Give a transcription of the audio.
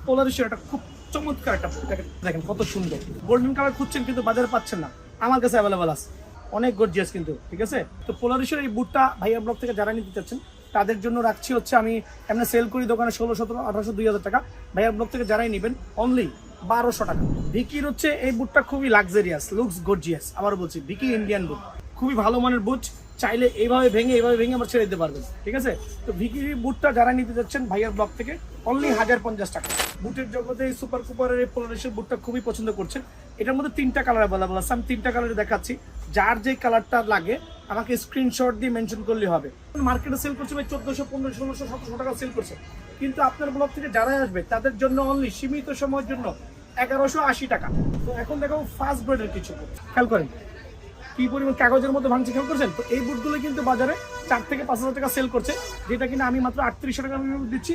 পোলারিশের একটা খুব চমৎকার একটা দেখেন কত সুন্দর গোল্ডেন কালার খুঁজছেন কিন্তু বাজারে পাচ্ছেন না, আমার কাছে অ্যাভেলেবল আছে, অনেক গর্জিয়াস কিন্তু, ঠিক আছে। তো পোলারিশের এই বুটটা ভাইয়া ব্লগ থেকে যারা নিতে চাচ্ছেন তাদের জন্য রাখছি হচ্ছে, আমি এমনি সেল করি দোকানে 1600, 1700, 1800, 2000 টাকা। ভাইয়া ব্লগ থেকে যারাই নেবেন অনলি 1200 টাকা। ভিকির হচ্ছে এই বুটটা খুবই লাক্সারিয়াস, লুকস গর্জিয়াস। আবার বলছি ভিকি ইন্ডিয়ান বুট, খুবই ভালো মানের বুট, চাইলে এইভাবে ভেঙে আবার ছেড়ে দিতে পারবেন, ঠিক আছে। তো ভিকির বুটটা যারা নিতে যাচ্ছেন ভাইয়ার ব্লগ থেকে অনলি 1050 টাকা। বুটের জগতে এই সুপার কুপারের এই পোলারিশের বুটটা খুবই পছন্দ করছেন। এটার মধ্যে 3টা কালার অ্যাভেলেবল আছে, আমি 3টা কালারে দেখাচ্ছি। যার যে কালারটা লাগে আমাকে স্ক্রিনশট দিয়ে মেনশন করলে হবে। মার্কেটে সেল করছে ভাই 1400, 1500, 1600, 1700 টাকা সেল করছে, কিন্তু আপনার ব্লগ থেকে যারাই আসবে তাদের জন্য অনলি সীমিত সময়ের জন্য 1180 টাকা। তো এখন দেখো ফার্স্ট গ্রেডের কিছু খেয়াল করেন কি পরিমাণ কাগজের মধ্যে ভাঙছে, খেয়াল করছেন। তো এই বুটগুলো কিন্তু বাজারে 4 থেকে 5 হাজার টাকা সেল করছে, যেটা কিনা আমি মাত্র 3800 টাকা দিচ্ছি।